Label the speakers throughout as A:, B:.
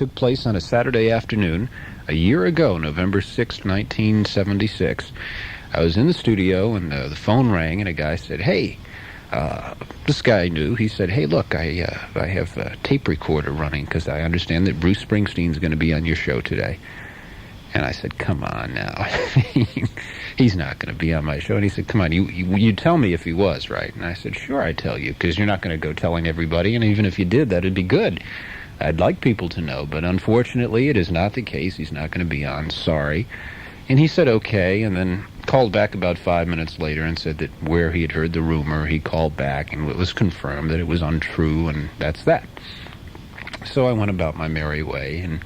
A: took place on a Saturday afternoon a year ago, November 6th, 1976. I was in the studio, and the phone rang, and a guy said, "Hey," this guy knew. He said, "Hey, look, I have a tape recorder running because I understand that Bruce Springsteen's going to be on your show today." And I said, "Come on now." He's not going to be on my show. And he said, "Come on, you tell me if he was, right?" And I said, "Sure, I tell you, because you're not going to go telling everybody, and even if you did, that'd be good. I'd like people to know, but unfortunately, it is not the case. He's not going to be on. Sorry." And he said, "Okay," and then called back about 5 minutes later and said that where he had heard the rumor, he called back, and it was confirmed that it was untrue, and that's that. So I went about my merry way and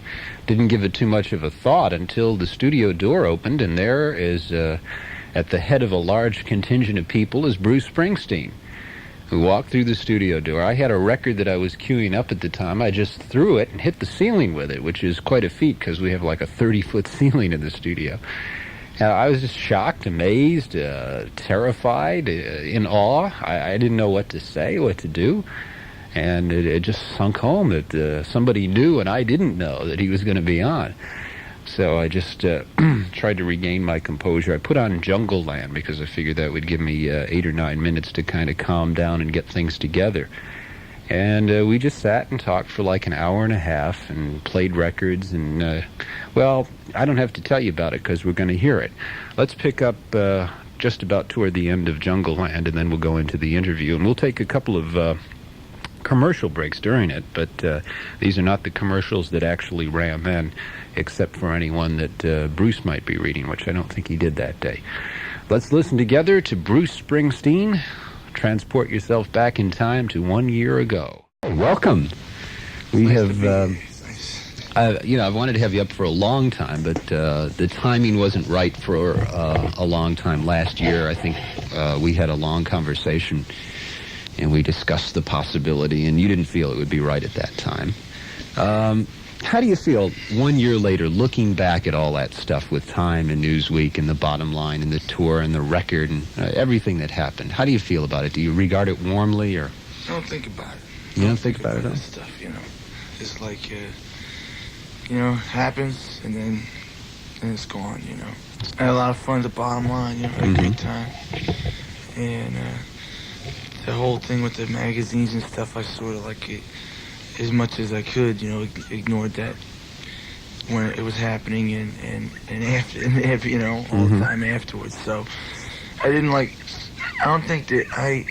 A: didn't give it too much of a thought until the studio door opened, and there is, at the head of a large contingent of people, is Bruce Springsteen, who walked through the studio door. I had a record that I was queuing up at the time. I just threw it and hit the ceiling with it, which is quite a feat because we have like a 30-foot ceiling in the studio. I was just shocked, amazed, terrified, in awe. I didn't know what to say, what to do. And it just sunk home that somebody knew and I didn't know that he was going to be on. So I just tried to regain my composure. I put on Jungle Land because I figured that would give me 8 or 9 minutes to kind of calm down and get things together. And we just sat and talked for like an hour and a half and played records. And, well, I don't have to tell you about it because we're going to hear it. Let's pick up just about toward the end of Jungle Land, and then we'll go into the interview. And we'll take a couple of commercial breaks during it, but these are not the commercials that actually ran then, except for anyone that Bruce might be reading, which I don't think he did that day. Let's listen together to Bruce Springsteen. Transport yourself back in time to 1 year ago. Welcome. We have, I've wanted to have you up for a long time, but the timing wasn't right for a long time. Last year, I think we had a long conversation, and we discussed the possibility, and you didn't feel it would be right at that time. How do you feel 1 year later, looking back at all that stuff with Time and Newsweek and the Bottom Line and the tour and the record and everything that happened? How do you feel about it? Do you regard it warmly, or?
B: I don't think about it.
A: You don't think about it at all?
B: Stuff, it's like, happens and then it's gone. I had a lot of fun at the Bottom Line. Had a great time, and the whole thing with the magazines and stuff, I sort of like it. As much as I could, ignored that when it was happening and after, all the time afterwards. So I didn't I don't think that I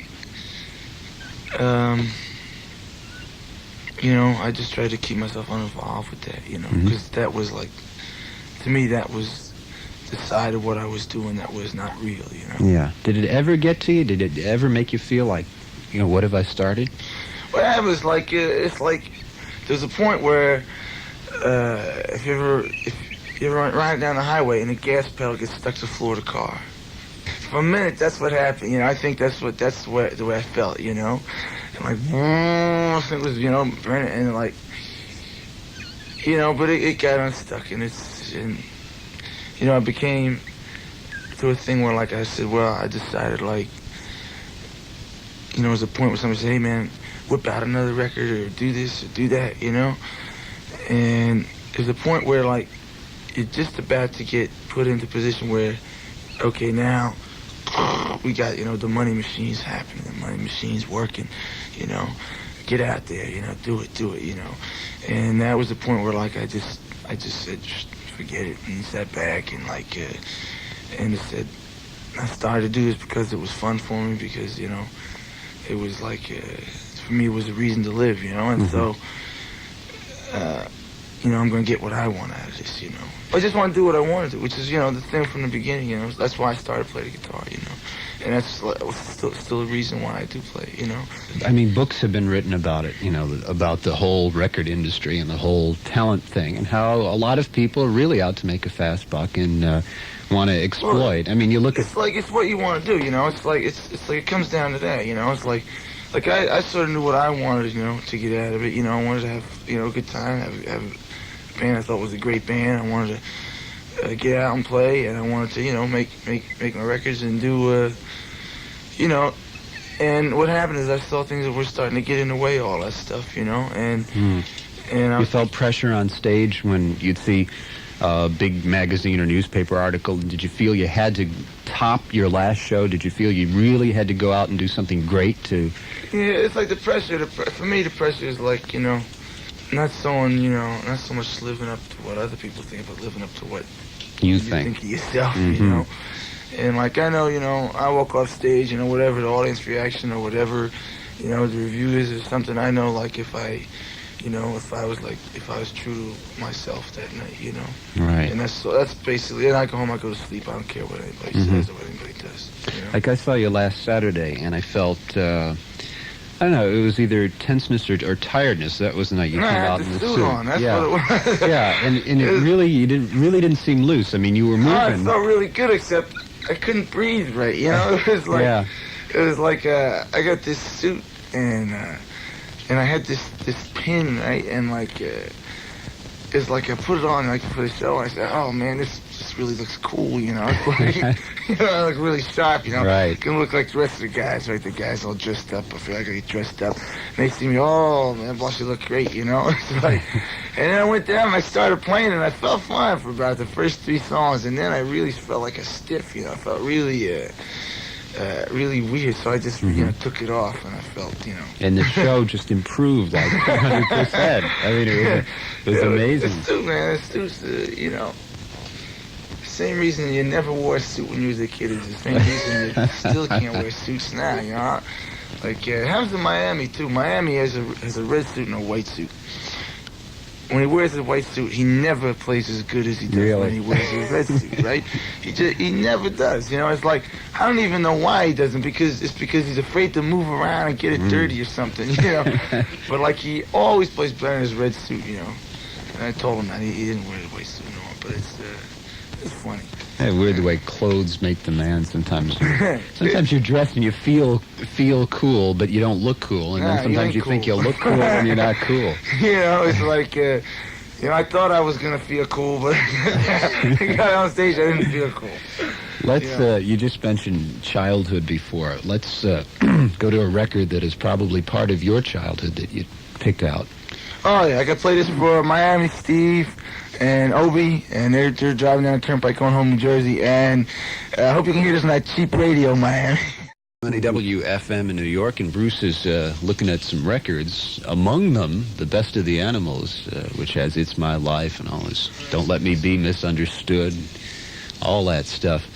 B: just tried to keep myself uninvolved with that, because that was to me, that was the side of what I was doing that was not real,
A: Yeah. Did it ever get to you? Did it ever make you feel like, what have I started?
B: Well, it was it's like there's a point where if you ever ride down the highway and the gas pedal gets stuck to the floor of the car. For a minute, that's what happened. I think that's the way I felt. And it was burning and but it got unstuck, and I became to a thing where I said, well, I decided there was a point where somebody said, "Hey man, whip out another record or do this or do that," and there's a point where you're just about to get put into a position where, okay, now we got the money machine's happening, the money machine's working, get out there, do it, and that was the point where I just said, just forget it, and sat back and and said, I started to do this because it was fun for me, because it was for me, it was a reason to live, and so, I'm going to get what I want out of this, I just want to do what I wanted to, which is, the thing from the beginning, that's why I started playing the guitar, and that's still a reason why I do play,
A: I mean, books have been written about it, about the whole record industry and the whole talent thing, and how a lot of people are really out to make a fast buck and want to exploit. I mean, you look
B: at... It's what you want to do, it's it comes down to that, it's I sort of knew what I wanted, to get out of it. I wanted to have, a good time, have a band I thought was a great band. I wanted to get out and play, and I wanted to, make my records and do, and what happened is I saw things that were starting to get in the way of all that stuff, and And
A: you felt pressure on stage when you'd see a big magazine or newspaper article. Did you feel you had to top your last show? Did you feel you really had to go out and do something great to...
B: Yeah, it's like the pressure. For me, the pressure is like, not so much living up to what other people think, but living up to what
A: you
B: think of yourself, And like, I know, I walk off stage, whatever the audience reaction or whatever, the review is or something, I know, like, if I was true to myself that night,
A: Right.
B: And that's basically, and I go home, I go to sleep, I don't care what anybody says or what anybody does,
A: Like, I saw you last Saturday, and I felt, I don't know, it was either tenseness or tiredness. That was the night you came out in the suit.
B: On. That's what it was.
A: Yeah, and it really didn't seem loose. I mean, you were moving.
B: No, it felt really good, except I couldn't breathe right, It was like, I got this suit, and I had this pin, right, and like, it's like I put it on like for the show, and I said, oh man, this really looks cool, It's like, I look really sharp,
A: Right.
B: It can look like the rest of the guys, right? The guys all dressed up. I feel like I get dressed up. And they see me, oh man, boss, you look great, It's like, and then I went down and I started playing, and I felt fine for about the first 3 songs, and then I really felt like a stiff, I felt really, really weird, so I just, took it off, and I felt,
A: And the show just improved like 100%. I mean, it was amazing.
B: The suit, man, the suit's, same reason you never wore a suit when you was a kid is the same reason you still can't wear suits now, Like, it happens in Miami, too. Miami has a red suit and a white suit. When he wears a white suit, he never plays as good as he does when he wears his red suit, right? He never does, It's like, I don't even know why he doesn't, because he's afraid to move around and get it dirty or something, But, like, he always plays better in his red suit, And I told him that he didn't wear the white suit no more, but it's funny.
A: Yeah, weird the way clothes make the man sometimes. Sometimes you're dressed and you feel cool, but you don't look cool. And then sometimes you think you'll look cool and you're not cool.
B: It's like, I thought I was going to feel cool, but I got on stage, I didn't feel cool.
A: Let's, you just mentioned childhood before. Let's go to a record that is probably part of your childhood that you picked out.
B: Oh, yeah, I could play this for Miami Steve and Obi, and they're driving down the turnpike going home to New Jersey, and I hope you can hear this on that cheap radio, Miami.
A: WNEW-FM in New York, and Bruce is looking at some records. Among them, The Best of the Animals, which has It's My Life and all this Don't Let Me Be Misunderstood, all that stuff.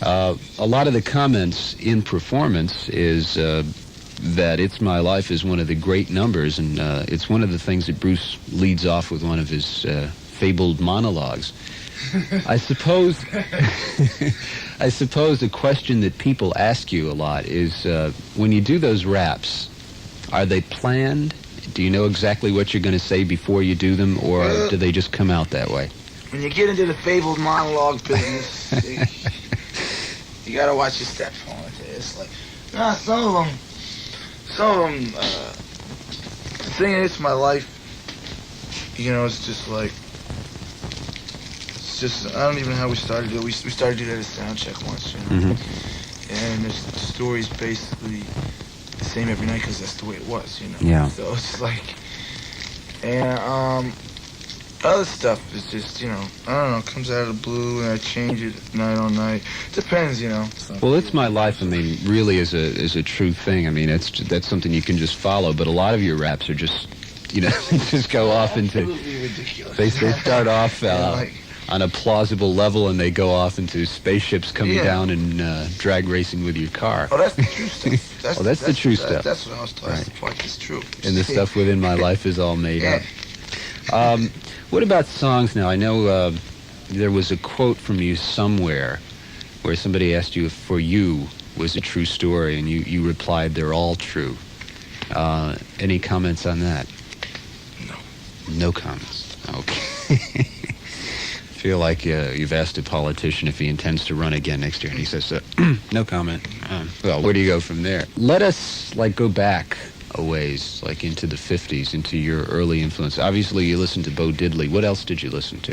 A: A lot of the comments in performance is that It's My Life is one of the great numbers, and it's one of the things that Bruce leads off with one of his fabled monologues. I suppose a question that people ask you a lot is, when you do those raps, are they planned? Do you know exactly what you're going to say before you do them, or do they just come out that way?
B: When you get into the fabled monologue business, you got to watch your steps on it. It's like, some of them, singing It's My Life, it's just like, I don't even know how we started it. We started it at a sound check once, And the story's basically the same every night because that's the way it was,
A: Yeah.
B: So it's like, and other stuff is just, I don't know, comes out of the blue, and I change it night on night. Depends,
A: Well, It's My Life, I mean, really is a true thing. I mean, that's something you can just follow. But a lot of your raps are just, just go off into.
B: Absolutely ridiculous.
A: They start off on a plausible level, and they go off into spaceships coming down and drag racing with your car.
B: Oh, that's the true stuff.
A: That's the true stuff.
B: That's what I was talking about. Right. It's true.
A: And the stuff within my life is all made up. What about songs now? I know there was a quote from you somewhere where somebody asked you if For You was a true story, and you replied, they're all true. Any comments on that?
B: No.
A: No comments. Okay. I feel like you've asked a politician if he intends to run again next year, and he says, no comment. Well, where do you go from there? Let us, go back a ways, into the 50s, into your early influence. Obviously, you listened to Bo Diddley. What else did you listen to?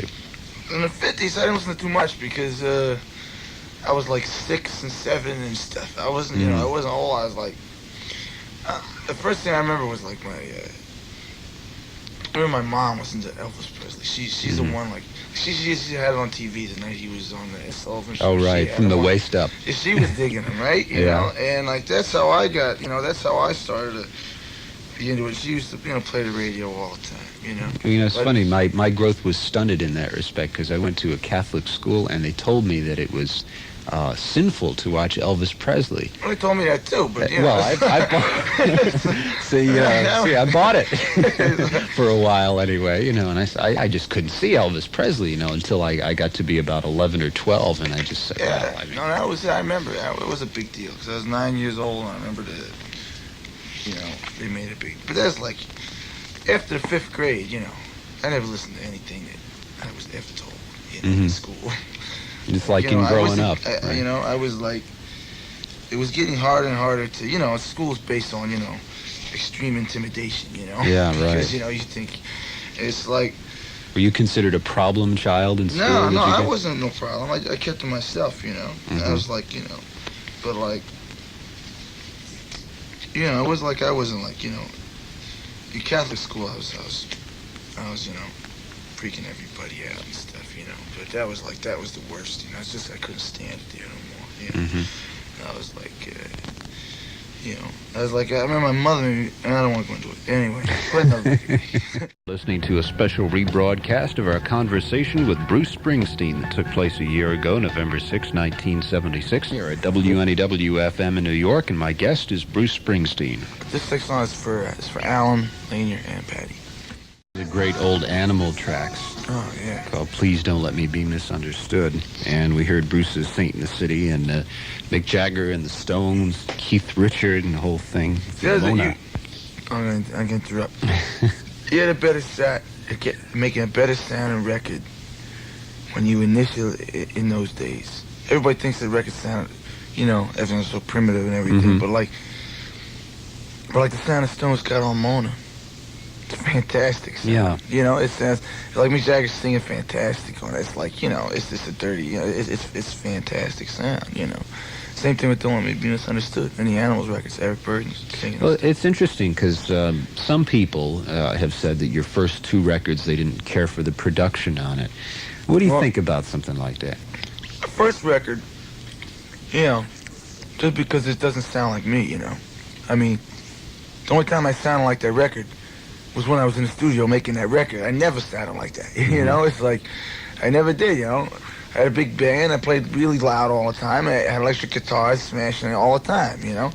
B: In the 50s, I didn't listen to too much because I was 6 and 7 and stuff. I wasn't, I wasn't old. I was the first thing I remember was my remember my mom was into Elvis Presley. She's the one, like, she had it on TV the night he was on the Sullivan Show.
A: Oh, right, from the waist up.
B: She was digging him, right? You know, and like that's how I got, that's how I started to be into it. She used to, play the radio all the time,
A: It's funny, my growth was stunted in that respect because I went to a Catholic school and they told me that it was sinful to watch Elvis Presley.
B: Well, they told me that too, but
A: well, I I bought it for a while anyway, and I just couldn't see Elvis Presley, until I got to be about 11 or 12, and I just said,
B: I remember that. It was a big deal because I was 9 years old, and I remember that, they made it big. But that's like after 5th grade, I never listened to anything that I was ever told in school.
A: Just like in growing up.
B: Right? I was like, it was getting harder and harder to, school's based on, extreme intimidation,
A: Yeah, right.
B: Because, you think it's like...
A: Were you considered a problem child in school?
B: No, I wasn't no problem. I kept to myself, I was like, but like, it was like I wasn't like, in Catholic school I was, freaking everybody out and stuff, but that was the worst, it's just I couldn't stand it there no more, I was like, I remember my mother, and I don't want to go into it. Anyway,
A: listening to a special rebroadcast of our conversation with Bruce Springsteen that took place a year ago, November 6, 1976, here at WNEW-FM in New York, and my guest is Bruce Springsteen.
B: This next song is for Alan, Neer, and Patty.
A: The great old Animal tracks.
B: Oh, yeah.
A: Called Please Don't Let Me Be Misunderstood. And we heard Bruce's Saint in the City and Mick Jagger and the Stones, Keith Richard and the whole thing.
B: I'm going to interrupt. You had a better shot at making a better sounding record when you initially, in those days. Everybody thinks the record sounded, everything's so primitive and everything, but like the sound of Stones got on Mona. It's fantastic sound.
A: Yeah.
B: It sounds like Mick Jagger singing fantastic on it. It's like, it's just a dirty, it's fantastic sound, Same thing with Don't Let Me Be Misunderstood. And the Animals records, Eric Burden's singing.
A: Well, it's interesting because some people have said that your first 2 records, they didn't care for the production on it. What do you think about something like that?
B: The first record, just because it doesn't sound like me, I mean, the only time I sounded like that record was when I was in the studio making that record. I never sounded like that, It's like, I never did, I had a big band. I played really loud all the time. I had electric guitars smashing it all the time, And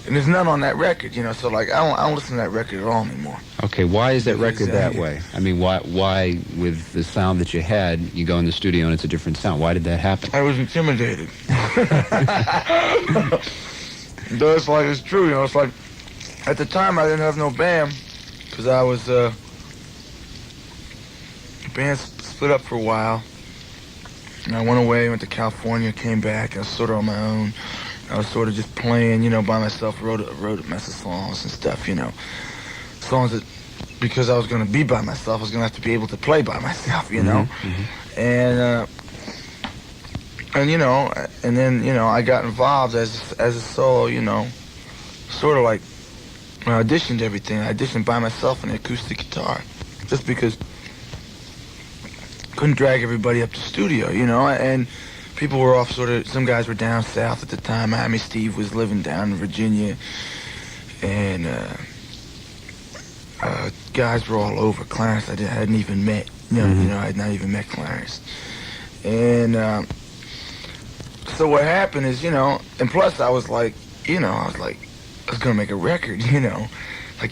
B: there's none on that record, So like, I don't listen to that record at all anymore.
A: Okay, why is that record that way? I mean, why with the sound that you had, you go in the studio and it's a different sound? Why did that happen?
B: I was intimidated. It's true, It's like, at the time I didn't have no band because I was, the band split up for a while. And I went away, went to California, came back, and I was sort of on my own. I was sort of just playing, by myself, wrote a mess of songs and stuff, Songs that, because I was going to be by myself, I was going to have to be able to play by myself, And, and then, I got involved as a solo, sort of like, I auditioned everything. I auditioned by myself on the acoustic guitar, just because couldn't drag everybody up to the studio, and people were off some guys were down south at the time. Miami Steve was living down in Virginia, and guys were all over. Clarence I hadn't even met, I had not even met Clarence. And so what happened is, and plus I was like, I was gonna make a record, I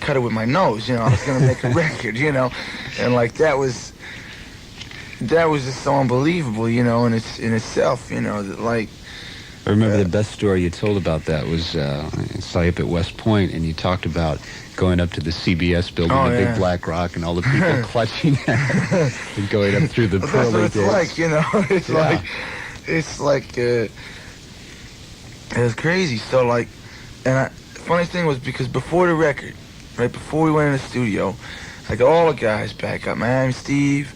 B: cut it with my nose, I was gonna make a record, and like that was just so unbelievable, in itself, that like.
A: I remember the best story you told about that was I saw you up at West Point, and you talked about going up to the CBS building, the big black rock, and all the people clutching that, and going up through the pearly gates.
B: It's like, it's like. It was crazy. So like, and the funny thing was because before the record, right before we went in the studio, I got all the guys back up. Miami Steve,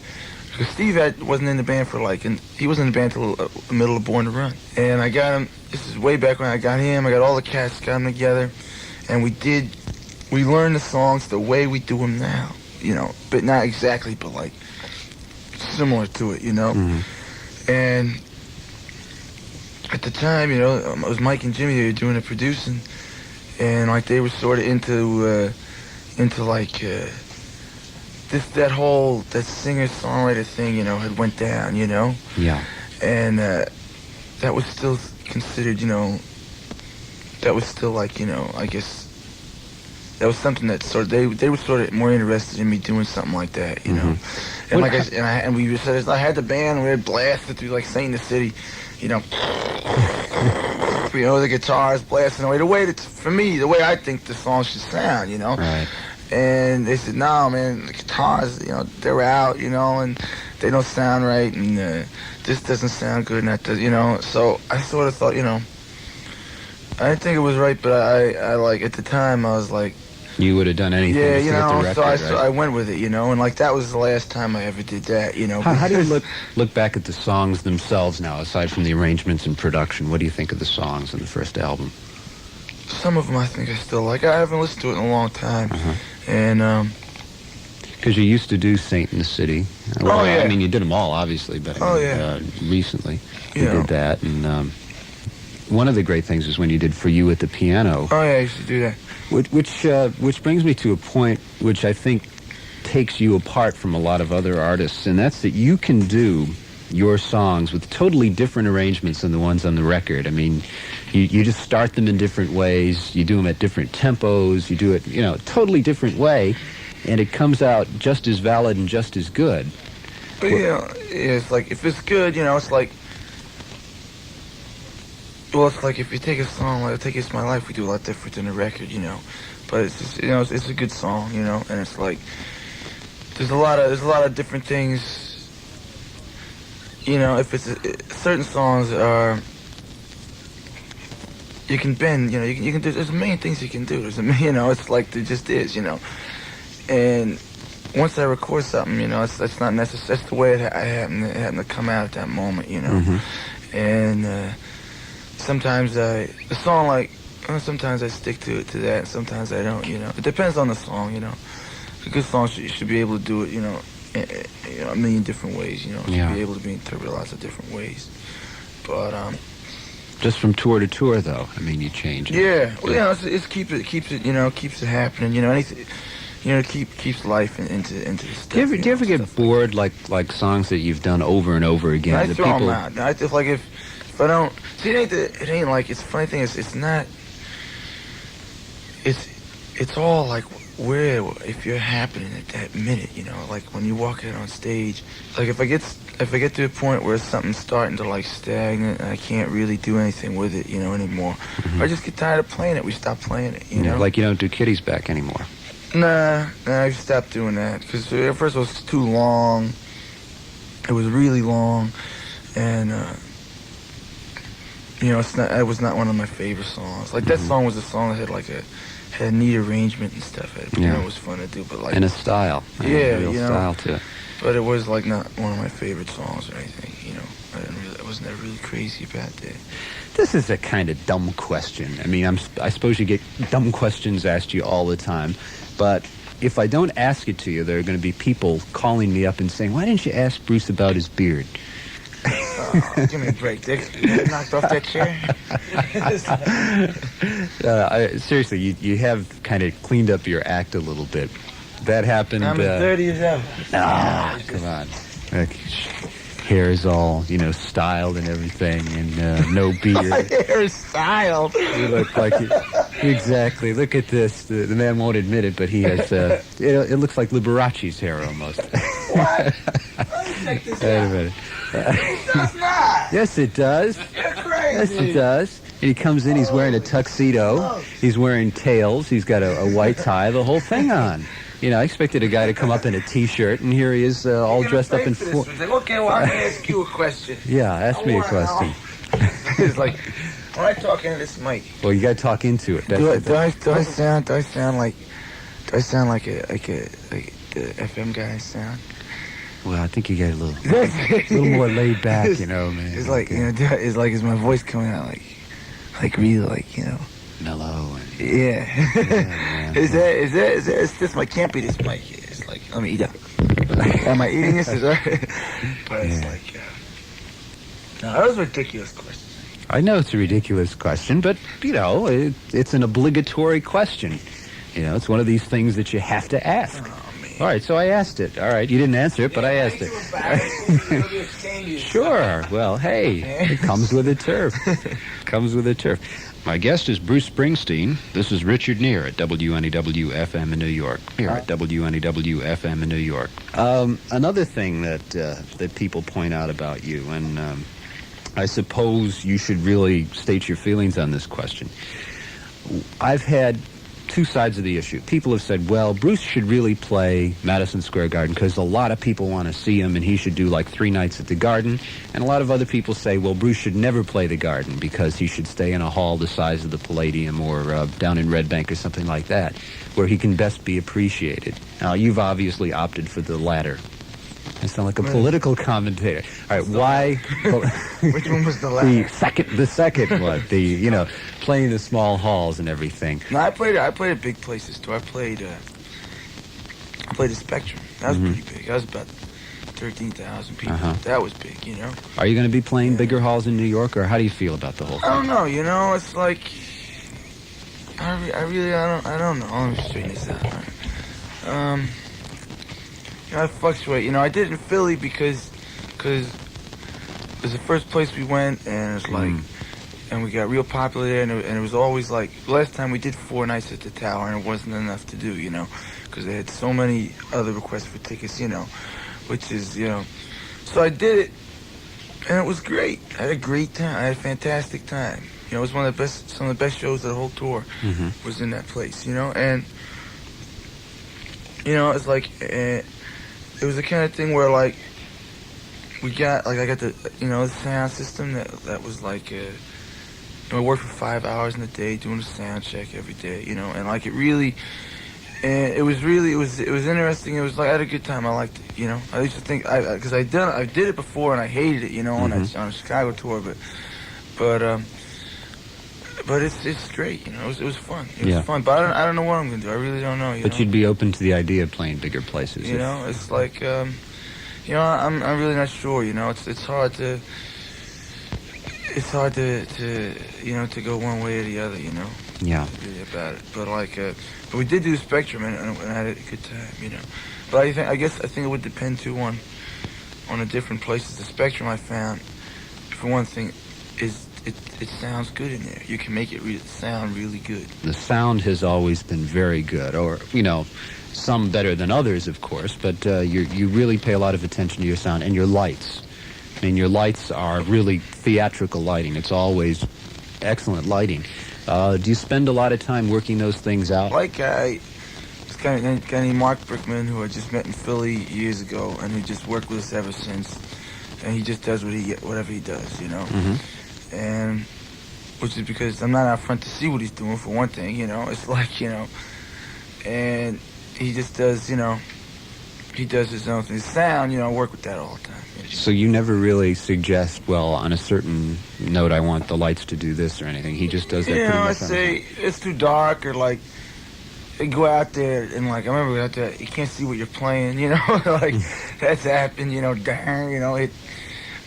B: because Steve wasn't in the band for and he wasn't in the band till the middle of Born to Run. And I got him. This is way back when I got him. I got all the cats, got them together, and we did we learned the songs the way we do them now, you know, but not exactly, but like similar to it, you know. And at the time, you know, it was Mike and Jimmy, they were doing the producing, and like they were sort of into like that singer-songwriter thing, you know, had went down, you know.
A: Yeah.
B: And that was still considered, you know, that was still like, you know, I guess that was something that sort of they were sort of more interested in me doing something like that, you know. And like we said, I had the band, we had blasted through like St. the City, you know. You know, the guitars blasting away. For me, the way I think the song should sound, you know.
A: Right.
B: And they said, no, man, the guitars, you know, they're out, you know, and they don't sound right, and this doesn't sound good, and that does, you know. So I sort of thought, you know, I didn't think it was right, but I like, at the time, I was like,
A: you would have done anything to get the record,
B: so I went with it, you know, and like that was the last time I ever did that, you know.
A: How do you look back at the songs themselves now, aside from the arrangements and production? What do you think of the songs in the first album?
B: Some of them I think I still like. I haven't listened to it in a long time, and
A: because you used to do Saint in the City. Well, yeah. I mean, you did them all, obviously, but recently you did that, and one of the great things is when you did For You at the Piano.
B: Oh yeah, I used to do that.
A: Which brings me to a point which I think takes you apart from a lot of other artists, and that's that you can do your songs with totally different arrangements than the ones on the record. I mean, you just start them in different ways, you do them at different tempos, you do it, you know, a totally different way, and it comes out just as valid and just as good.
B: But, you know, it's like, if it's good, you know, it's like, well, it's like if you take a song like Take It's My Life, we do a lot different than the record, you know. But it's just, you know, it's a good song, you know, and it's like there's a lot of different things, you know. If it's certain songs are you can bend, you know, you can do. There's a million things you can do. You know, it's like there just is, you know. And once I record something, you know, that's not necessary. That's the way it happened to come out at that moment, you know. And sometimes the song, like, sometimes I stick to that, and sometimes I don't, you know. It depends on the song, you know. A good song, you should be able to do it, you know, a million different ways, you know. You should be able to be interpreted lots of different ways. But,
A: just from tour to tour, though, I mean, you change it.
B: Yeah, well, you know, it keeps it, you know, keeps it happening, you know, anything, you know, keeps life into the stuff.
A: Do you ever get bored, like songs that you've done over and over again?
B: I throw them out. I just, like, if I don't, see, it ain't like, it's the funny thing is, it's not, it's all like where, if you're happening at that minute, you know, like when you walk out on stage, like if I get to a point where something's starting to like stagnant and I can't really do anything with it, you know, anymore, I just get tired of playing it, we stop playing it, you know.
A: Like you don't do Kitty's Back anymore.
B: Nah, I've stopped doing that, because at first it was too long, it was really long, and, you know, it was not one of my favorite songs. Like, that song was a song that had a neat arrangement and stuff. You know, it was fun to do, but like...
A: And a style.
B: Yeah,
A: real
B: you know.
A: style to it.
B: But it was, like, not one of my favorite songs or anything, you know. I was never really crazy about that.
A: This is a kind of dumb question. I mean, I suppose you get dumb questions asked you all the time, but if I don't ask it to you, there are going to be people calling me up and saying, why didn't you ask Bruce about his beard?
B: Give me a break, Dick. You knocked off that chair?
A: Seriously, you have kind of cleaned up your act a little bit. That happened...
B: I'm as dirty as ever.
A: Come on. Hair is all, you know, styled and everything, and no beard.
B: My hair is styled.
A: You look like it. Exactly. Look at this. The man won't admit it, but he has, it looks like Liberace's hair almost.
B: What? Let me check this out.
A: Wait a minute.
B: It does not.
A: Yes, it does.
B: You're crazy.
A: Yes, it does. And he comes in, he's wearing a tuxedo, he's wearing tails, he's got a white tie, the whole thing on. You know, I expected a guy to come up in a T-shirt, and here he is all dressed up in...
B: Okay, well, I'm going to ask you a question.
A: Yeah, ask me a question.
B: It's like, when I talk into this mic...
A: Well, you got to talk into it.
B: Do I sound like a FM guy sound?
A: Well, I think you get a little more laid back, you know, man.
B: It's like, you know, is my voice coming out like really, like, you know?
A: mellow. And,
B: yeah.
A: yeah.
B: Is this mic? Can't be this mic. It's like, let me eat that. Am I eating this? Is that? But it's like, no, that was a ridiculous question.
A: I know it's a ridiculous question, but, you know, it's an obligatory question. You know, it's one of these things that you have to ask.
B: Oh, man.
A: All right, so I asked it. All right, you didn't answer it, but I asked it. Sure. Well, hey, it comes with a turf. Comes with a turf. My guest is Bruce Springsteen. This is Richard Neer at WNEW-FM in New York. Here at WNEW-FM in New York. Another thing that people point out about you, and I suppose you should really state your feelings on this question. I've had two sides of the issue. People have said, well, Bruce should really play Madison Square Garden because a lot of people want to see him and he should do like 3 nights at the Garden. And a lot of other people say, well, Bruce should never play the Garden because he should stay in a hall the size of the Palladium or down in Red Bank or something like that, where he can best be appreciated. Now, you've obviously opted for the latter. I sound like a political commentator. All right, why?
B: Which one was the latter?
A: The second one. You know, playing the small halls and everything.
B: No, I played at big places too. I played the Spectrum. That was pretty big. That was about 13,000 people. That was big, you know.
A: Are you going to be playing bigger halls in New York, or how do you feel about the whole thing?
B: I don't know. You know, it's like I don't know. Let me straighten this out. I fluctuate. You know, I did it in Philly because it was the first place we went, and it's like, and we got real popular there, and it was always like, last time we did 4 nights at the Tower, and it wasn't enough to do, you know, because they had so many other requests for tickets, you know, which is, you know, so I did it, and it was great. I had a great time. I had a fantastic time. You know, it was some of the best shows of the whole tour was in that place, you know, and, you know, it's like, it was the kind of thing where, like, I got the, you know, the sound system that was like, you know, I worked for 5 hours in a day doing a sound check every day, you know, and like it really, and it was interesting. It was like, I had a good time. I liked it, you know. I used to think, because I did it before and I hated it, you know, on a Chicago tour, but it's great, you know. It was fun. It was fun, but I don't know what I'm gonna do. I really don't know.
A: But you'd be open to the idea of playing bigger places.
B: You know, it's like, you know, I'm really not sure. You know, it's hard to you know, to go one way or the other. You know.
A: Yeah.
B: Really about it, but like, but we did do the Spectrum and I had a good time. You know, but I think it would depend too on the different places. The Spectrum I found, for one thing, is. It sounds good in there. You can make it sound really good. The
A: sound has always been very good, or, you know, some better than others, of course, but you really pay a lot of attention to your sound and your lights. I mean, your lights are really theatrical lighting. It's always excellent lighting. Do you spend a lot of time working those things out?
B: Like this guy named Mark Brickman, who I just met in Philly years ago, and who just worked with us ever since, and he just does whatever he does, you know. And which is because I'm not out front to see what he's doing, for one thing, you know. It's like, you know, and he just does, you know, he does his own thing. His sound, you know, I work with that all the time. You know?
A: So you never really suggest, well, on a certain note, I want the lights to do this or anything. He just does that.
B: You know, I say it's too dark, or like, they go out there and like, I remember we out there, you can't see what you're playing, you know, like that's happened, you know, darn, you know,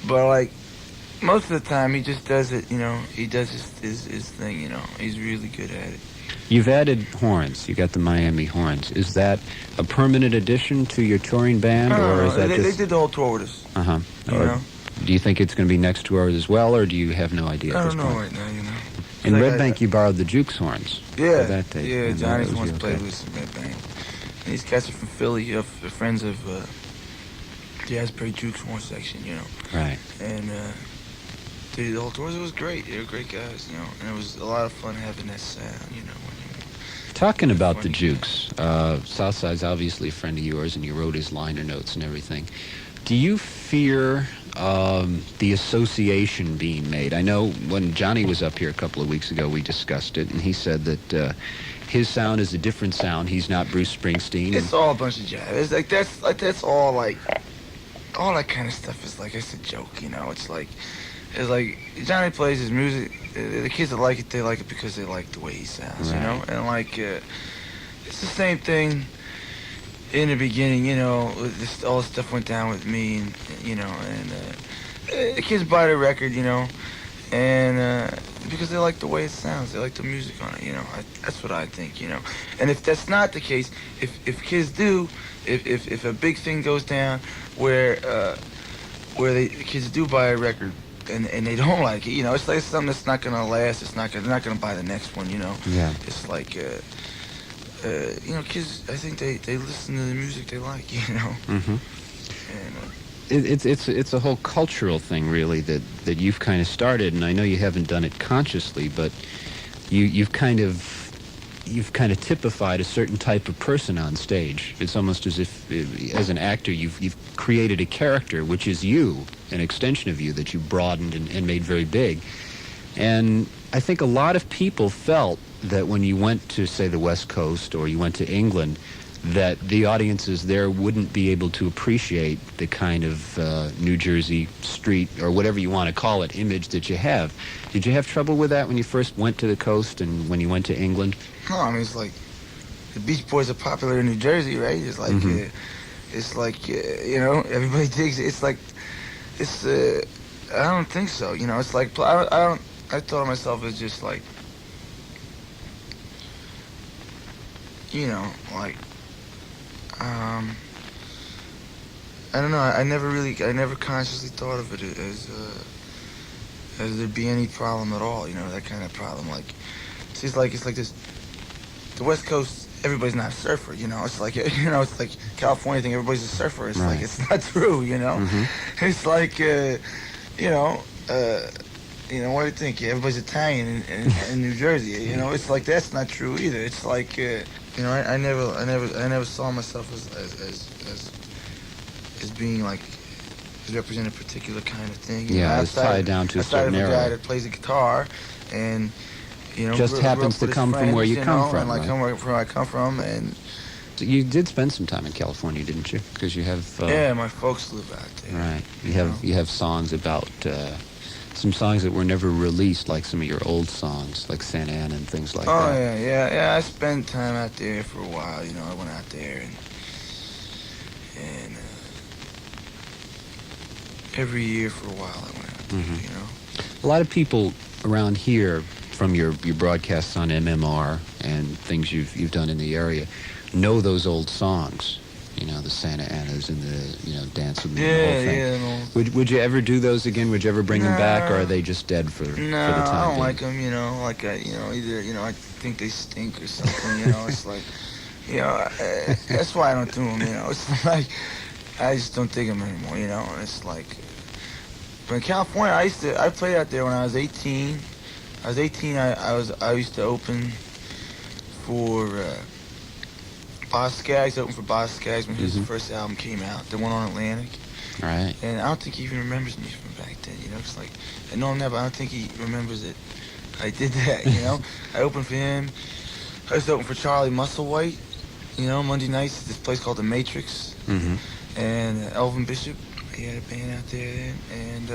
B: but like, most of the time, he just does it, you know, he does his thing, you know. He's really good at it.
A: You've added horns. You got the Miami horns. Is that a permanent addition to your touring band, or is that
B: they did the whole tour with us. You know?
A: Do you think it's going to be next tour as well, or do you have no idea at this point?
B: I don't know right now, you know.
A: In Red Bank, you borrowed the Jukes horns.
B: Yeah,
A: that tape.
B: Yeah, Johnny's once played with us in Red Bank. And these cats are from Philly, they're friends of the Asbury Jukes horn section, you know.
A: Right.
B: And, they did the whole tours. It was great. They were great guys, you know, and it was a lot of fun having that sound, you know.
A: Talking about the Jukes, Southside's obviously a friend of yours, and you wrote his liner notes and everything. Do you fear the association being made? I know when Johnny was up here a couple of weeks ago, we discussed it, and he said that his sound is a different sound. He's not Bruce Springsteen.
B: It's all a bunch of jazz. It's like that's all like all that kind of stuff is like, it's a joke, you know. It's like, It's like Johnny plays his music. The kids that like it, they like it because they like the way he sounds, you know. And like, it's the same thing. In the beginning, you know, all this stuff went down with me, and you know, and the kids buy the record, you know, and because they like the way it sounds, they like the music on it, you know. That's what I think, you know. And if that's not the case, if kids do, if a big thing goes down where the kids do buy a record and they don't like it, you know, it's like something that's not gonna last. They're not gonna buy the next one, you know.
A: Yeah.
B: It's like. You know, kids, I think they listen to the music they like, you know.
A: Mm-hmm.
B: And,
A: It's a whole cultural thing, really, that you've kind of started, and I know you haven't done it consciously, but you've kind of typified a certain type of person on stage. It's almost as if, as an actor, you've created a character, which is you, an extension of you that you broadened and made very big. And I think a lot of people felt that when you went to, say, the West Coast or you went to England, that the audiences there wouldn't be able to appreciate the kind of New Jersey street, or whatever you want to call it, image that you have. Did you have trouble with that when you first went to the coast and when you went to England?
B: no, I mean, it's like the Beach Boys are popular in New Jersey, right? It's like, you know, everybody digs it. It's like, I don't think so, you know. It's like, I thought of myself as just like, you know, like, I don't know. I never consciously thought of it as there'd be any problem at all. You know, that kind of problem. Like, it's like this. The West Coast, everybody's not a surfer. You know, it's like, you know, it's like California thing. Everybody's a surfer. It's
A: right.
B: Like, it's not true. You know, It's like, you know. What do you think? Everybody's Italian in New Jersey. You know, it's like that's not true either. It's like, you know, I never saw myself as being like represent a particular kind of thing.
A: Yeah, it's tied down to a certain era.
B: Outside of a guy that plays the guitar, and you know,
A: just happens to come from where you come from.
B: And like come where I come from, and
A: so you did spend some time in California, didn't you? Because you have
B: yeah, my folks live out there.
A: Right. You have songs about. Some songs that were never released, like some of your old songs, like Santa Ana and things like that.
B: Oh, yeah. I spent time out there for a while. You know, I went out there and every year for a while I went out there, you know.
A: A lot of people around here, from your broadcasts on MMR and things you've done in the area, know those old songs. You know, the Santa Anas and the, you know, Dance With Me and the whole thing.
B: No.
A: Would you ever do those again? Would you ever bring them back, or are they just dead for the time
B: No, I don't
A: being?
B: like them, you know. Like, you know, either, you know, I think they stink or something, you know. It's like, you know, that's why I don't do them, you know. It's like, I just don't dig them anymore, you know. It's like, but in California, I played out there when I was 18. I was 18, I used to open for... Boss Skaggs, opened for Boss Skaggs when his first album came out, the one on Atlantic.
A: Right.
B: And I don't think he even remembers me from back then, you know. It's like, I know him now, but I don't think he remembers that I did that, you know. I opened for him. I used to open for Charlie Musselwhite, you know, Monday nights at this place called The Matrix. And Elvin Bishop, he had a band out there then. And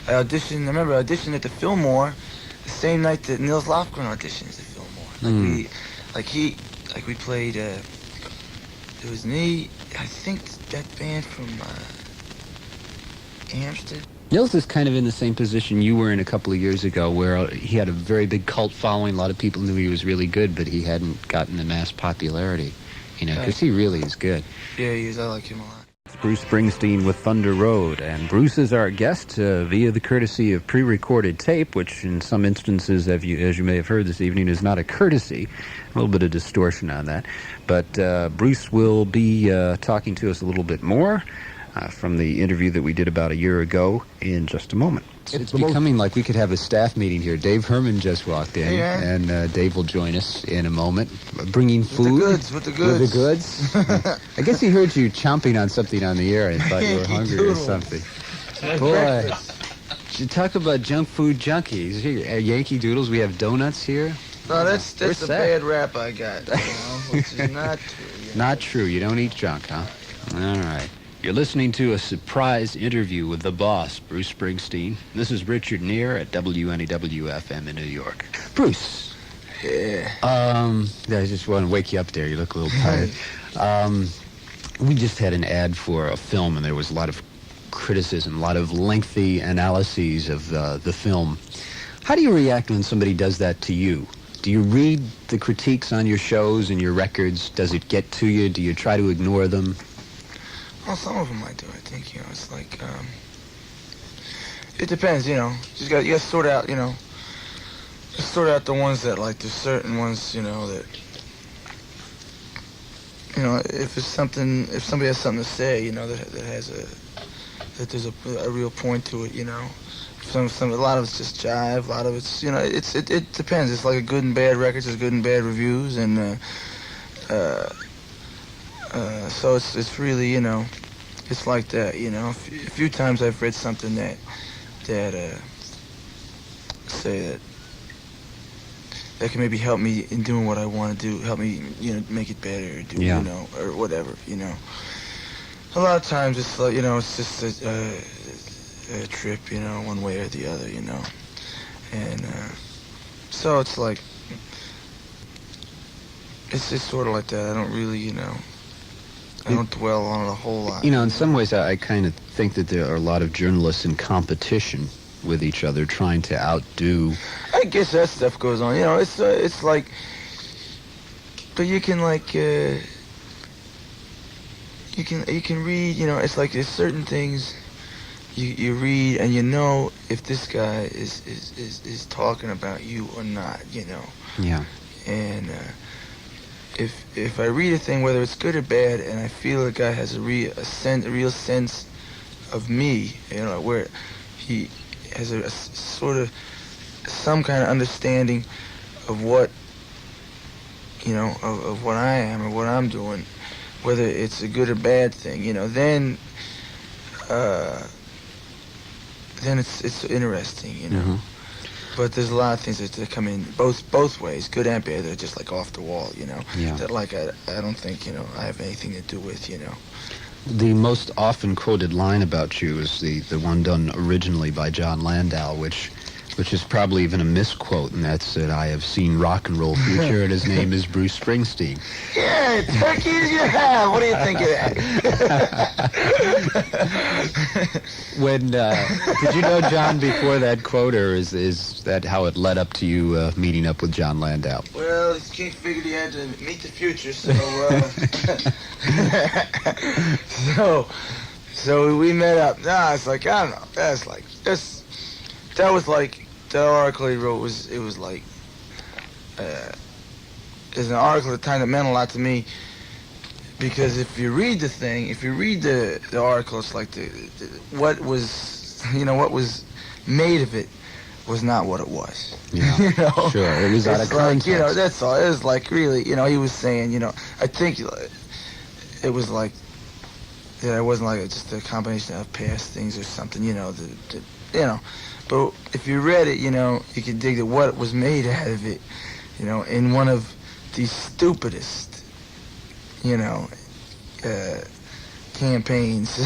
B: I remember I auditioned at the Fillmore the same night that Nils Lofgren auditions at Fillmore. We played, it was me, I think that band from Amsterdam.
A: Nils is kind of in the same position you were in a couple of years ago, where he had a very big cult following. A lot of people knew he was really good, but he hadn't gotten the mass popularity, you know, because he really is good.
B: Yeah, he is. I like him a lot.
A: It's Bruce Springsteen with Thunder Road, and Bruce is our guest via the courtesy of pre-recorded tape, which in some instances, as you may have heard this evening, is not a courtesy. A little bit of distortion on that. But Bruce will be talking to us a little bit more from the interview that we did about a year ago in just a moment. It's becoming like we could have a staff meeting here. Dave Herman just walked in, and Dave will join us in a moment, bringing food.
B: With the goods.
A: I guess he heard you chomping on something on the air and thought you were hungry or something. Boy, you talk about junk food junkies. Here, Yankee Doodles, we have donuts here.
B: No, that's a bad rap I got, you know, which is not true.
A: Not true. You don't eat junk, huh? All right. You're listening to a surprise interview with the boss, Bruce Springsteen. This is Richard Neer at WNEW-FM in New York. Bruce.
B: Yeah.
A: I just want to wake you up there. You look a little tired. We just had an ad for a film, and there was a lot of criticism, a lot of lengthy analyses of the film. How do you react when somebody does that to you? Do you read the critiques on your shows and your records? Does it get to you? Do you try to ignore them?
B: Well, some of them I do. I think, it's like, it depends, you gotta sort out, just sort out the ones that, like, there's certain ones, that, if somebody has something to say, that there's a real point to it, a lot of it's just jive, a lot of it's, it depends. It's like a good and bad records, there's good and bad reviews, and, so it's really, it's like that, a few times I've read something that say that can maybe help me in doing what I want to do, help me, make it better, or do, or whatever, A lot of times it's like, it's just a trip, one way or the other, and so it's like, it's just sort of like that. I don't really, I don't dwell on it a whole lot.
A: In some ways, I kind of think that there are a lot of journalists in competition with each other, trying to outdo.
B: I guess that stuff goes on. It's like, but you can like, you can read. It's like there's certain things you read, and if this guy is talking about you or not.
A: Yeah.
B: And if I read a thing, whether it's good or bad, and I feel the guy has a real sense of me, where he has a sort of some kind of understanding of what, of what I am or what I'm doing, whether it's a good or bad thing, then it's interesting,
A: Mm-hmm.
B: But there's a lot of things that come in both ways, good and bad. They're just like off the wall,
A: Yeah.
B: That like I don't think I have anything to do with,
A: The most often quoted line about you is the one done originally by John Landau, which is probably even a misquote, and that's that I have seen rock and roll future, and his name is Bruce Springsteen.
B: Yeah, turkeys you have. What do you think of that?
A: Did you know John before that quote, or is that how it led up to you meeting up with John Landau?
B: Well, this king figured he had to meet the future, so so we met up. It's like, I don't know. That was like. That article he wrote was like, is an article at the time that meant a lot to me, because if you read the article, it's like what was made of it was not what it was.
A: Yeah, sure, it was out of context.
B: Like, that's all. It was like really, he was saying, I think it was like that. It wasn't like just a combination of past things or something, But if you read it, you could dig at what was made out of it, in one of the stupidest, campaigns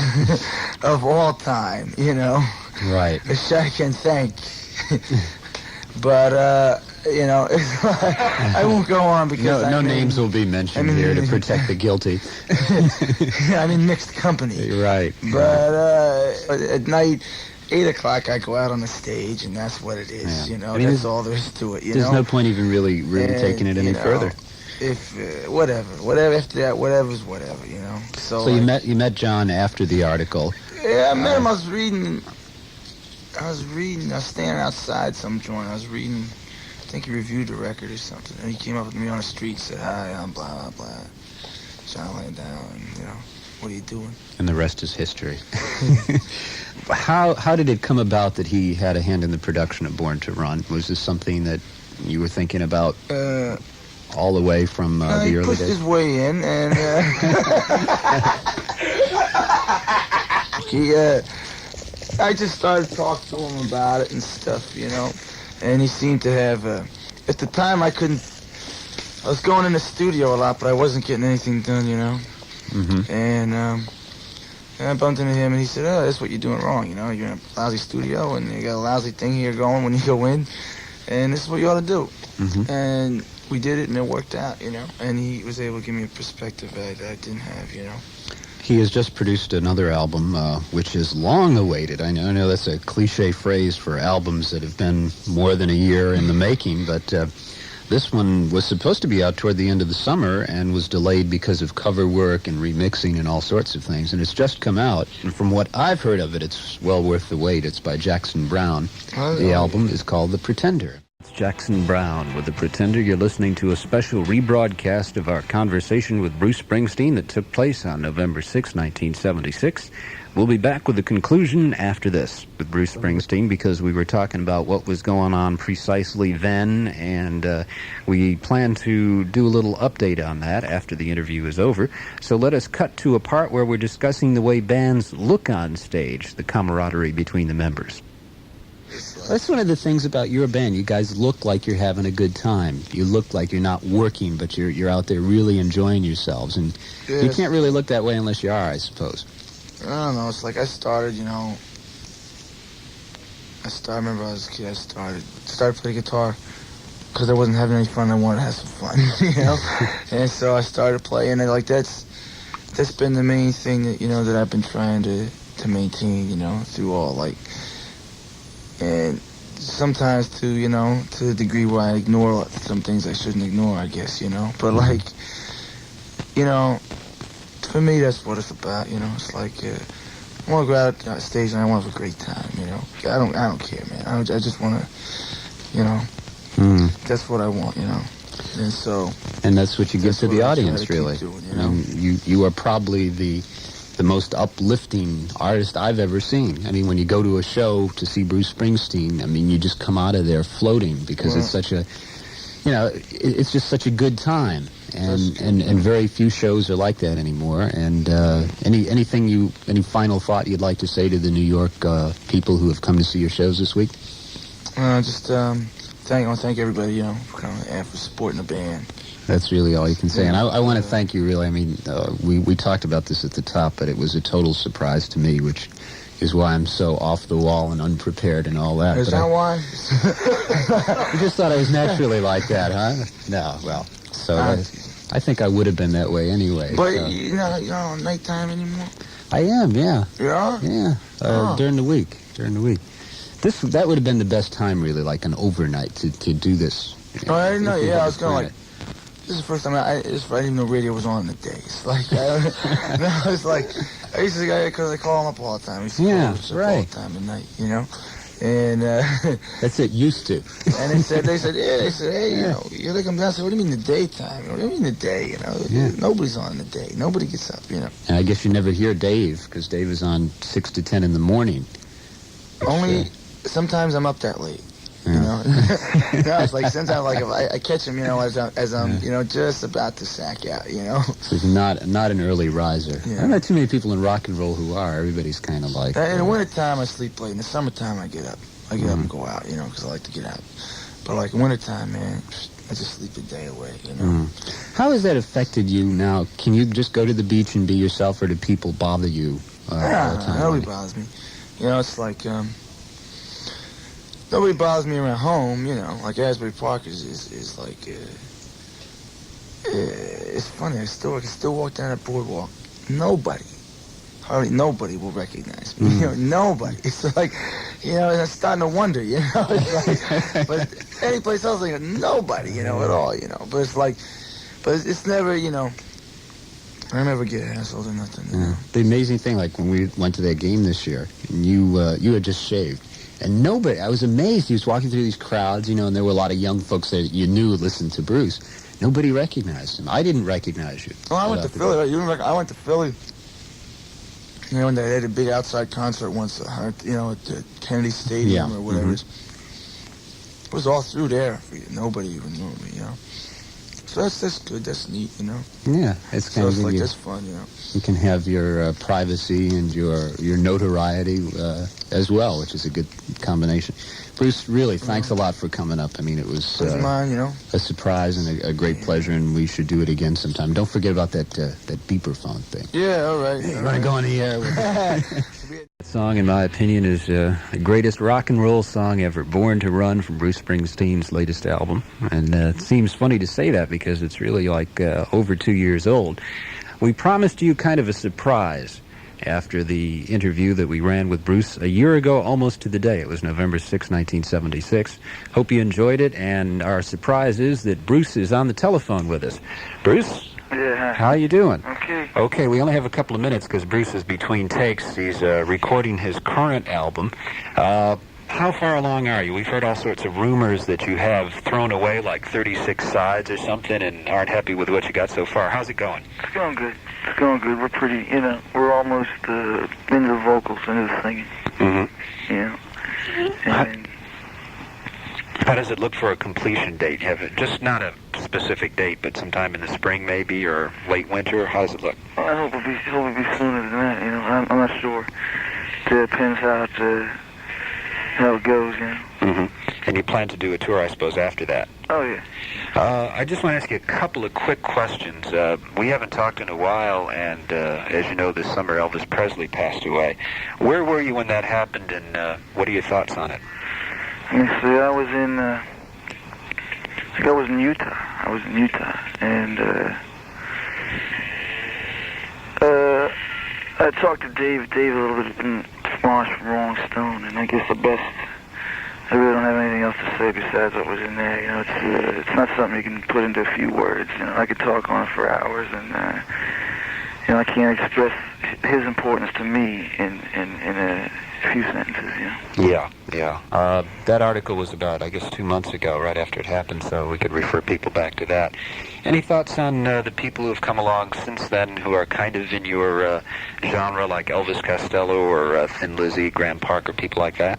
B: of all time,
A: Right.
B: Which I can thank. But, it's like, I won't go on because
A: no names will be mentioned here to protect the guilty.
B: I'm in mixed company.
A: Right.
B: But at night, 8 o'clock, I go out on the stage, and that's what it is,
A: Yeah.
B: That's all there is to it,
A: There's no point even really taking it any further.
B: If, whatever, after that, whatever's whatever, So
A: you met John after the article.
B: Yeah, I met him, I was standing outside some joint, I was reading, I think he reviewed the record or something, and he came up to me on the street and said, "Hi, I'm blah, blah, blah, John Landau, and, what are you doing?"
A: And the rest is history. How did it come about that he had a hand in the production of Born to Run? Was this something that you were thinking about all the way from the early days?
B: He pushed his way in, and I just started talking to him about it and stuff, and he seemed to have, at the time I was going in the studio a lot, but I wasn't getting anything done,
A: Mm-hmm.
B: And And I bumped into him, and he said, "Oh, that's what you're doing wrong. You know, you're in a lousy studio, and you got a lousy thing here going when you go in, and this is what you ought to do."
A: Mm-hmm.
B: And we did it, and it worked out, you know. And he was able to give me a perspective that I didn't have, you know.
A: He has just produced another album, which is long awaited. I know that's a cliche phrase for albums that have been more than a year in the making, but this one was supposed to be out toward the end of the summer and was delayed because of cover work and remixing and all sorts of things. And it's just come out. And from what I've heard of it, it's well worth the wait. It's by Jackson Browne. The album is called The Pretender. It's Jackson Browne with The Pretender. You're listening to a special rebroadcast of our conversation with Bruce Springsteen that took place on November 6, 1976. We'll be back with the conclusion after this with Bruce Springsteen, because we were talking about what was going on precisely then, and we plan to do a little update on that after the interview is over. So let us cut to a part where we're discussing the way bands look on stage, the camaraderie between the members. That's one of the things about your band. You guys look like you're having a good time. You look like you're not working, but you're out there really enjoying yourselves. And you can't really look that way unless you are, I suppose.
B: I don't know. It's like I started, you know. I remember I was a kid. I started playing guitar because I wasn't having any fun. I wanted to have some fun, you know. And so I started playing, and like that's been the main thing that, you know, that I've been trying to maintain, you know, through all, like. And sometimes to the degree where I ignore some things I shouldn't ignore, I guess, you know. But like, you know, for me, that's what it's about, you know. It's like, I want to go out on stage and I want to have a great time, you know. I don't care, man. I just want to, you know, that's what I want, you know. And so.
A: And that's what you give to the audience, really.
B: Doing, you know?
A: You are probably the most uplifting artist I've ever seen. I mean, when you go to a show to see Bruce Springsteen, I mean, you just come out of there floating, because it's such a, you know, it's just such a good time. And very few shows are like that anymore. And any final thought you'd like to say to the New York people who have come to see your shows this week?
B: I want to thank everybody, you know, for supporting the band.
A: That's really all you can say. And I want to thank you, really. I mean, we talked about this at the top, but it was a total surprise to me, which is why I'm so off the wall and unprepared and all that.
B: Is that why?
A: You just thought I was naturally like that, huh? No, well, so I think I would have been that way anyway.
B: But
A: so.
B: you're not on nighttime anymore?
A: I am, yeah.
B: You are?
A: Yeah, during the week. That would have been the best time, really, like an overnight to do this.
B: You know, I didn't know. Yeah, I was going like, this is the first time I didn't even know radio was on in the day. It's like, it's like, I used to, because I call them up all the time. I used to call them up all the time at night, you know. And
A: that's it, used to.
B: And they said, hey, you know, you gotta come down. I said, what do you mean the daytime? What do you mean the day? You know, nobody's on in the day. Nobody gets up, you know.
A: And I guess you never hear Dave, because Dave is on 6 to 10 in the morning.
B: Only sometimes I'm up that late. You know, no, it's like sometimes, like if I catch him, you know, as I'm, you know, just about to sack out, you know.
A: So he's not an early riser. Yeah. There are not too many people in rock and roll who are. Everybody's kind of like.
B: In the wintertime, I sleep late. In the summertime, I get up. I get up and go out, you know, because I like to get out. But like wintertime, man, I just sleep the day away, you know.
A: How has that affected you now? Can you just go to the beach and be yourself, or do people bother you all the time?
B: Nobody bothers me. You know, it's like. Nobody bothers me around home, you know. Like Asbury Park is like, it's funny. I can still walk down that boardwalk. Hardly nobody will recognize me. You know, nobody. It's like, you know, I'm starting to wonder, you know. It's like, but any place else, like nobody, you know, at all, you know. But it's like, it's never, you know. I never get hassled or nothing. You know?
A: The amazing thing, like when we went to that game this year, and you had just shaved. And nobody, I was amazed. He was walking through these crowds, you know, and there were a lot of young folks that you knew listened to Bruce. Nobody recognized him. I didn't recognize you.
B: Oh, I went to Philly. I went to Philly. You know, when they had a big outside concert once, you know, at the Kennedy Stadium or whatever. It was all through there. Nobody even knew me, you know. So that's good. That's neat, you know.
A: Yeah, it's kind
B: So
A: of
B: it's like that's fun, you know.
A: You can have your privacy and your notoriety as well, which is a good combination. Bruce, really, thanks a lot for coming up. I mean, it was
B: mine, you know,
A: a surprise and a great pleasure, and we should do it again sometime. Don't forget about that beeper phone thing.
B: Yeah, all right.
A: Hey, you want to go on the air with that? That song, in my opinion, is the greatest rock and roll song ever, Born to Run, from Bruce Springsteen's latest album. And it seems funny to say that because it's really like over 2 years old. We promised you kind of a surprise after the interview that we ran with Bruce a year ago, almost to the day. It was November 6, 1976. Hope you enjoyed it, and our surprise is that Bruce is on the telephone with us. Bruce?
B: Yeah.
A: How you doing?
B: Okay.
A: Okay, we only have a couple of minutes because Bruce is between takes. He's recording his current album. How far along are you? We've heard all sorts of rumors that you have thrown away like 36 sides or something and aren't happy with what you got so far. How's it going?
B: It's going good. It's going good. We're pretty, you know, we're almost into the vocals, into the singing.
A: Mm-hmm.
B: You know. And
A: how does it look for a completion date? Have it just not a specific date, but sometime in the spring maybe, or late winter? How does it look?
B: I hope it'll be sooner than that, you know. I'm not sure. It depends how it goes, you know.
A: Mm-hmm. And you plan to do a tour, I suppose, after that?
B: Oh, yeah.
A: I just want to ask you a couple of quick questions. We haven't talked in a while, and as you know, this summer Elvis Presley passed away. Where were you when that happened, and what are your thoughts on it?
B: Let me see. I was in Utah. And I talked to Dave a little bit from Rolling Stone, and I guess I really don't have anything else to say besides what was in there. You know, it's not something you can put into a few words. You know, I could talk on it for hours, and you know, I can't express his importance to me in a few sentences. You know.
A: Yeah. That article was about, I guess, 2 months ago, right after it happened, so we could refer people back to that. Any thoughts on the people who have come along since then who are kind of in your genre, like Elvis Costello or Thin Lizzy, Graham Parker, people like that?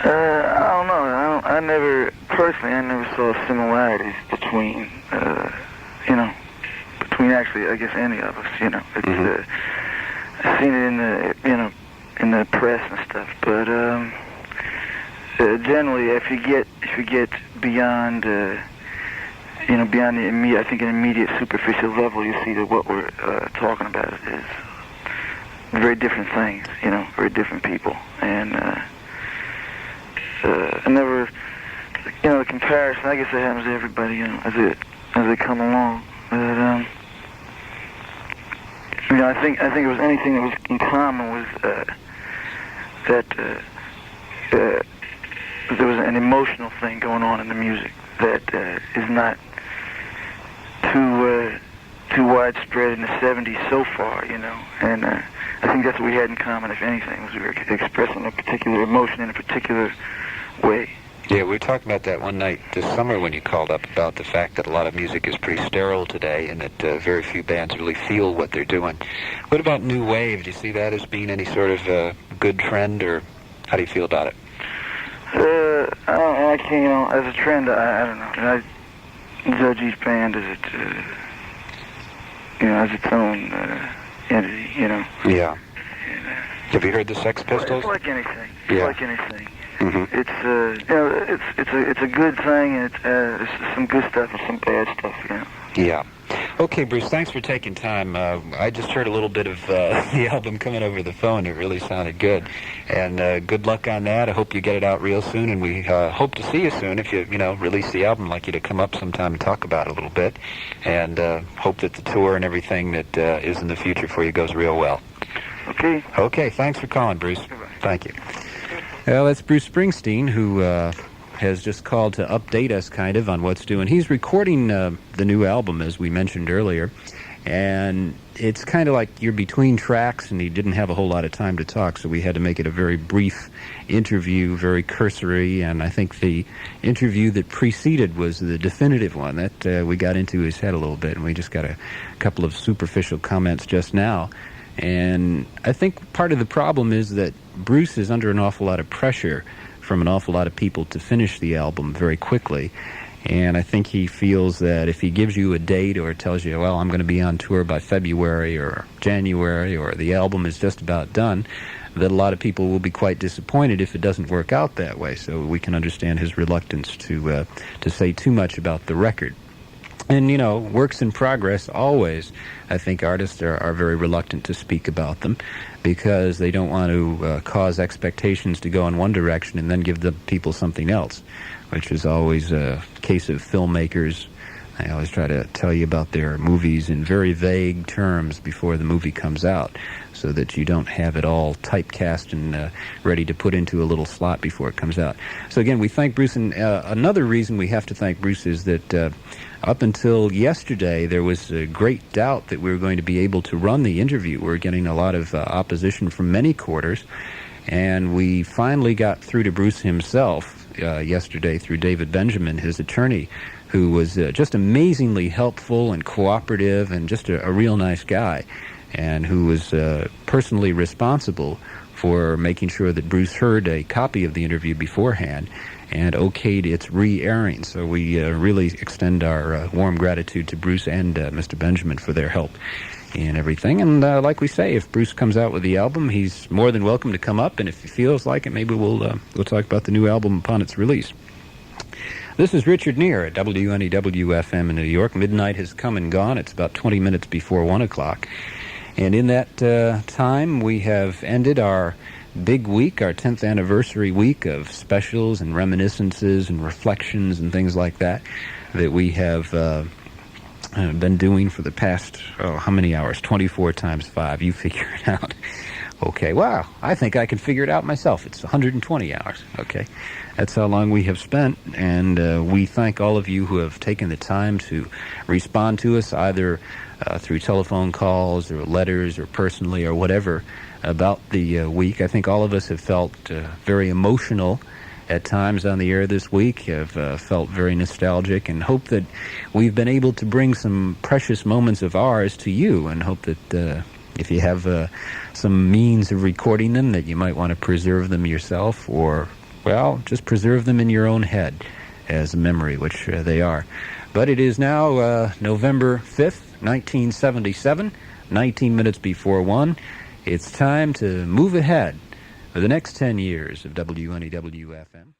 B: I don't know. I never saw similarities between, you know, between actually, I guess, any of us. You know, it's, I've seen it in the, you know, in the press and stuff. But generally, if you get beyond, you know, beyond the immediate, I think an immediate superficial level, you see that what we're talking about is very different things. You know, very different people, and. I never, you know, the comparison, I guess it happens to everybody, you know, as they come along. But, you know, I think it was anything that was in common was that there was an emotional thing going on in the music that is not too widespread in the 70s so far, you know, and I think that's what we had in common, if anything, was we were expressing a particular emotion in a particular way.
A: Yeah, we were talking about that one night this summer when you called up about the fact that a lot of music is pretty sterile today and that very few bands really feel what they're doing. What about New Wave? Do you see that as being any sort of good trend, or how do you feel about it?
B: I can't, you know, as a trend, I don't know. And I judge each band as you know, as its own entity, you know.
A: Yeah.
B: And,
A: have you heard the Sex Pistols?
B: It's like anything.
A: Yeah.
B: It's like anything.
A: Mm-hmm.
B: It's you know, it's a good thing, and there's some good stuff and some bad stuff, you know.
A: Yeah. Okay, Bruce, thanks for taking time. I just heard a little bit of the album coming over the phone. It really sounded good. And good luck on that. I hope you get it out real soon, and we hope to see you soon. If you know, release the album, I'd like you to come up sometime and talk about it a little bit. And hope that the tour and everything that is in the future for you goes real well.
B: Okay.
A: Okay, thanks for calling, Bruce.
B: Goodbye.
A: Thank you. Well, that's Bruce Springsteen, who has just called to update us kind of on what's doing. He's recording the new album, as we mentioned earlier, and it's kind of like you're between tracks, and he didn't have a whole lot of time to talk, so we had to make it a very brief interview, very cursory, and I think the interview that preceded was the definitive one. That we got into his head a little bit, and we just got a couple of superficial comments just now. And I think part of the problem is that Bruce is under an awful lot of pressure from an awful lot of people to finish the album very quickly. And I think he feels that if he gives you a date or tells you, well, I'm going to be on tour by February or January, or the album is just about done, that a lot of people will be quite disappointed if it doesn't work out that way. So we can understand his reluctance to say too much about the record. And, you know, works in progress always, I think artists are very reluctant to speak about them because they don't want to cause expectations to go in one direction and then give the people something else, which is always a case of filmmakers. I always try to tell you about their movies in very vague terms before the movie comes out so that you don't have it all typecast and ready to put into a little slot before it comes out. So again, we thank Bruce, and another reason we have to thank Bruce is that up until yesterday, there was a great doubt that we were going to be able to run the interview. We were getting a lot of opposition from many quarters, and we finally got through to Bruce himself yesterday through David Benjamin, his attorney, who was just amazingly helpful and cooperative and just a real nice guy, and who was personally responsible for making sure that Bruce heard a copy of the interview beforehand and okayed its re-airing. So we really extend our warm gratitude to Bruce and Mr. Benjamin for their help in everything. And like we say, if Bruce comes out with the album, he's more than welcome to come up, and if he feels like it, maybe we'll talk about the new album upon its release. This is Richard Neer at WNEW-FM in New York. Midnight has come and gone. It's about 20 minutes before 1 o'clock. And in that time, we have ended our big week, our 10th anniversary week of specials and reminiscences and reflections and things like that we have been doing for the past, how many hours? 24 times 5. You figure it out. Okay, wow, I think I can figure it out myself. It's 120 hours. Okay, that's how long we have spent, and we thank all of you who have taken the time to respond to us, either through telephone calls or letters or personally or whatever, about the week. I think all of us have felt very emotional at times on the air this week, have felt very nostalgic, and hope that we've been able to bring some precious moments of ours to you, and hope that if you have some means of recording them, that you might want to preserve them yourself, or, well, just preserve them in your own head as a memory, which they are. But it is now November 5th, 1977, 19 minutes before 1. It's time to move ahead for the next 10 years of WNEW-FM.